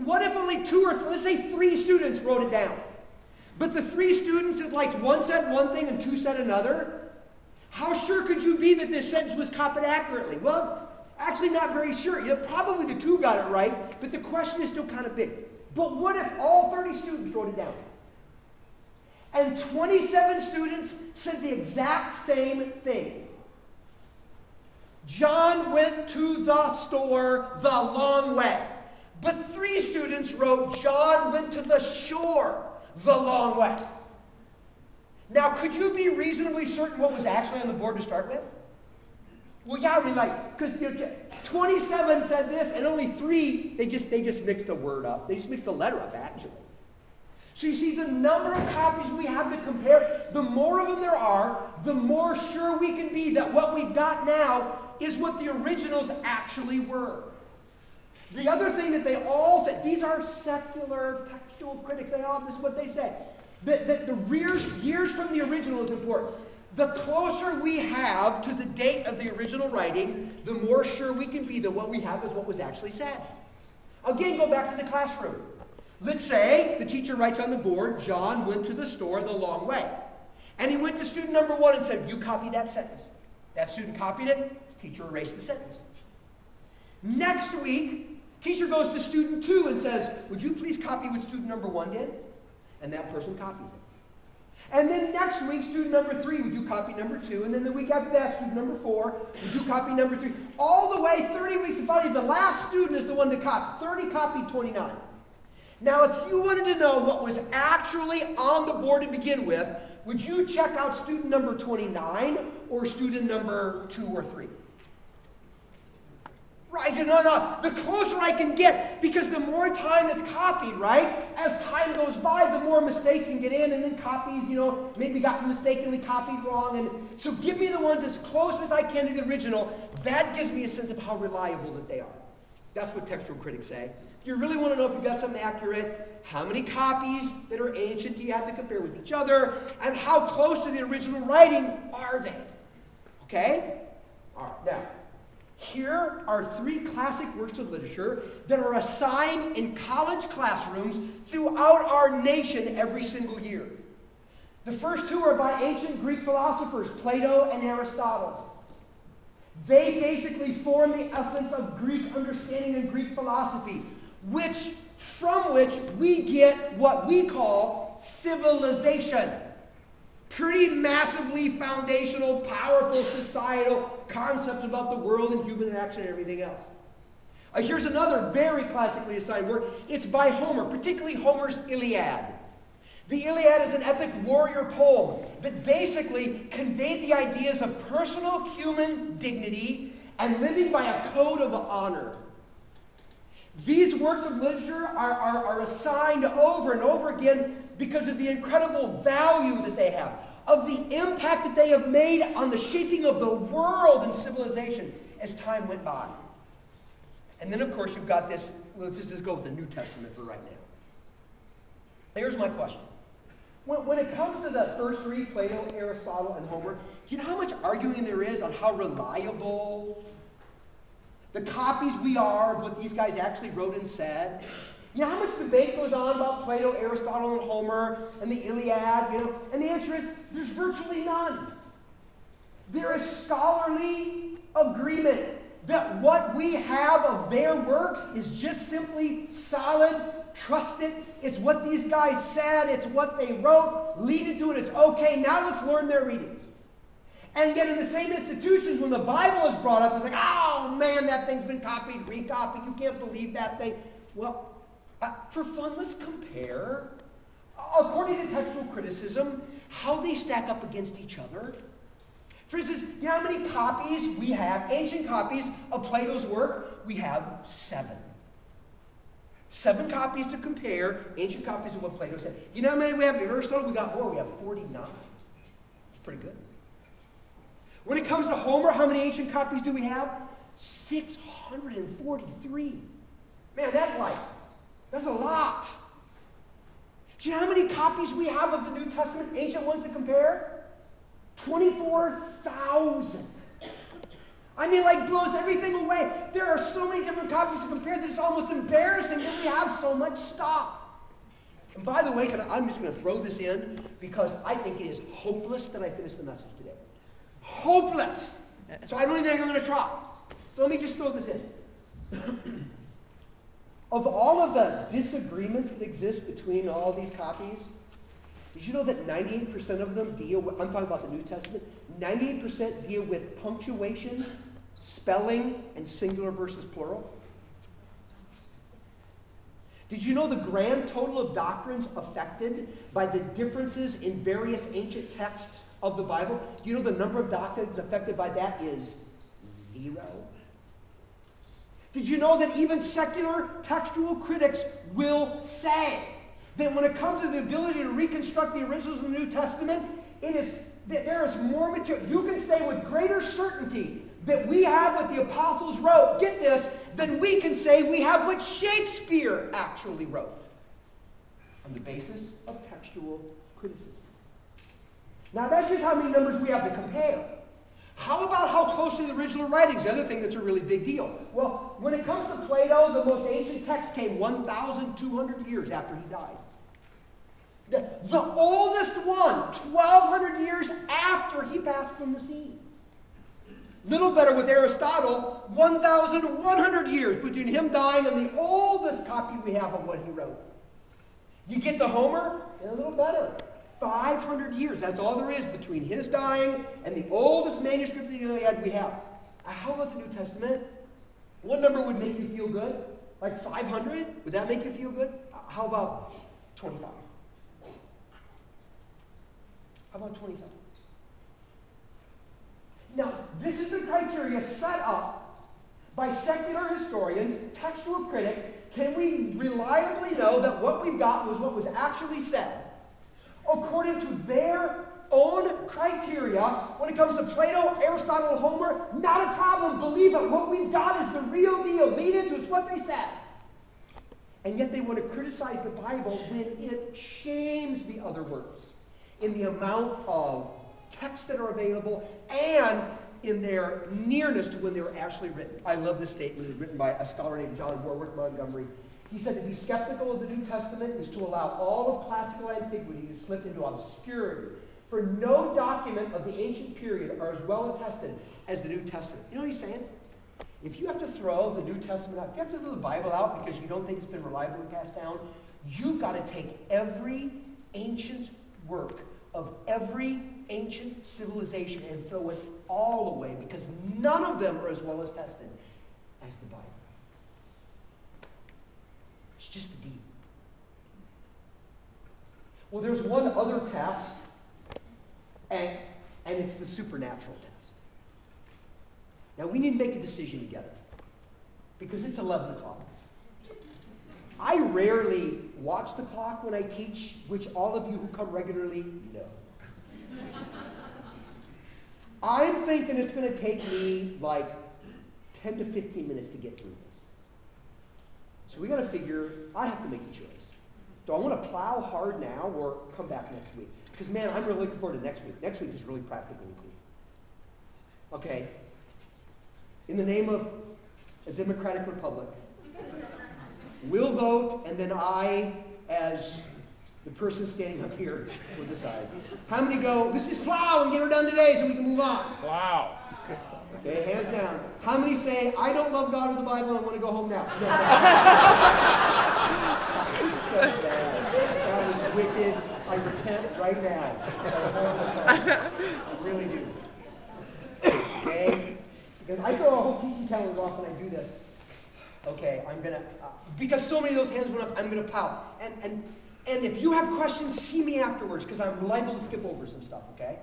what if only two or let's say three students wrote it down? But the three students, like one said one thing and two said another. How sure could you be that this sentence was copied accurately? Well, actually not very sure. Yeah, probably the two got it right, but the question is still kind of big. But what if all 30 students wrote it down? And 27 students said the exact same thing. John went to the store the long way. But 3 students wrote, John went to the shore the long way. Now, could you be reasonably certain what was actually on the board to start with? Well, yeah, I mean, like, because 27 said this, and only 3, they just mixed a word up. They just mixed a letter up, actually. So you see, the number of copies we have to compare, the more of them there are, the more sure we can be that what we've got now is what the originals actually were. The other thing that they all said, these are secular textual critics, this is what they say. That the years from the original is important. The closer we have to the date of the original writing, the more sure we can be that what we have is what was actually said. Again, go back to the classroom. Let's say the teacher writes on the board, John went to the store the long way. And he went to student number 1 and said, you copy that sentence. That student copied it, teacher erased the sentence. Next week, teacher goes to student 2 and says, would you please copy what student number 1 did? And that person copies it. And then next week, student number 3, would you copy number 2? And then the week after that, student number 4, would you copy number 3? All the way 30 weeks of finally, the last student is the one that copied. 30 copied 29. Now, if you wanted to know what was actually on the board to begin with, would you check out student number 29 or student number 2 or 3? Right, no, the closer I can get, because the more time it's copied, right, as time goes by, the more mistakes can get in, and then copies, maybe got mistakenly copied wrong, and so give me the ones as close as I can to the original. That gives me a sense of how reliable that they are. That's what textual critics say. If you really want to know if you got something accurate, how many copies that are ancient do you have to compare with each other, and how close to the original writing are they? Okay? All right, now, here are 3 classic works of literature that are assigned in college classrooms throughout our nation every single year. The first 2 are by ancient Greek philosophers, Plato and Aristotle. They basically form the essence of Greek understanding and Greek philosophy, from which we get what we call civilization. Pretty massively foundational, powerful societal concepts about the world and human interaction and everything else. Here's another very classically assigned work. It's by Homer, particularly Homer's Iliad. The Iliad is an epic warrior poem that basically conveyed the ideas of personal human dignity and living by a code of honor. These works of literature are assigned over and over again because of the incredible value that they have, of the impact that they have made on the shaping of the world and civilization as time went by. And then, of course, you've got this. Let's just go with the New Testament for right now. Here's my question. When it comes to the first 3, Plato, Aristotle, and Homer, do you know how much arguing there is on how reliable the copies we are of what these guys actually wrote and said? You know how much debate goes on about Plato, Aristotle, and Homer, and the Iliad, And the answer is, there's virtually none. There is scholarly agreement that what we have of their works is just simply solid, trusted. It's what these guys said. It's what they wrote. Lead into it. It's okay. Now let's learn their readings. And yet in the same institutions, when the Bible is brought up, it's like, oh man, that thing's been copied, recopied. You can't believe that thing. Well, for fun, let's compare, according to textual criticism, how they stack up against each other. For instance, you know how many copies we have, ancient copies of Plato's work? We have 7. 7 copies to compare, ancient copies of what Plato said. You know how many we have in Aristotle? We got more. We have 49. It's pretty good. When it comes to Homer, how many ancient copies do we have? 643. Man, that's a lot. Do you know how many copies we have of the New Testament, ancient ones to compare? 24,000. I mean, like, blows everything away. There are so many different copies to compare that it's almost embarrassing that we have so much stuff. And by the way, I'm just going to throw this in because I think it is hopeless that I finished the message today. Hopeless! So I don't even think I'm going to try. So let me just throw this in. Of all of the disagreements that exist between all these copies, did you know that 98% of them deal with, I'm talking about the New Testament, 98% deal with punctuation, spelling, and singular versus plural? Did you know the grand total of doctrines affected by the differences in various ancient texts of the Bible? Do you know the number of doctrines affected by that is 0? Did you know that even secular textual critics will say that when it comes to the ability to reconstruct the originals of the New Testament, there is more material. You can say with greater certainty that we have what the apostles wrote, get this, than we can say we have what Shakespeare actually wrote on the basis of textual criticism. Now that's just how many numbers we have to compare. How about how close to the original writings? The other thing that's a really big deal. Well, when it comes to Plato, the most ancient text came 1,200 years after he died. The oldest one, 1,200 years after he passed from the scene. Little better with Aristotle, 1,100 years between him dying and the oldest copy we have of what he wrote. You get to Homer, and a little better. 500 years, that's all there is between his dying and the oldest manuscript that we have. How about the New Testament? What number would make you feel good? Like 500? Would that make you feel good? How about 25? How about 25? Now, this is the criteria set up by secular historians, textual critics. Can we reliably know that what we've got was what was actually said? According to their own criteria, when it comes to Plato, Aristotle, Homer, not a problem. Believe it. What we've got is the real deal. Lead into it's what they said. And yet they want to criticize the Bible when it shames the other words in the amount of texts that are available and in their nearness to when they were actually written. I love this statement. It was written by a scholar named John Warwick Montgomery. He said to be skeptical of the New Testament is to allow all of classical antiquity to slip into obscurity. For no document of the ancient period are as well attested as the New Testament. You know what he's saying? If you have to throw the New Testament out, if you have to throw the Bible out because you don't think it's been reliably passed down, you've got to take every ancient work of every ancient civilization and throw it all away because none of them are as well as tested as the Bible. It's just the deep. Well, there's one other test, and it's the supernatural test. Now, we need to make a decision together because it's 11 o'clock. I rarely watch the clock when I teach, which all of you who come regularly know. I'm thinking it's going to take me like 10 to 15 minutes to get through this. So we got to figure, I have to make a choice. Do I want to plow hard now or come back next week? Because, man, I'm really looking forward to next week. Next week is really practical and cool. Okay. In the name of a democratic republic, we'll vote, and then I, as the person standing up here, will decide. How many go, let's just plow and get her done today so we can move on? Wow. Okay, hands down. How many say, I don't love God or the Bible and I want to go home now? No. It's so bad. That is wicked. I repent right now. I really do. Okay? Because I throw a whole teaching calendar off when I do this. Okay, I'm going to, because so many of those hands went up, I'm going to pout. And if you have questions, see me afterwards, because I'm liable to skip over some stuff, okay?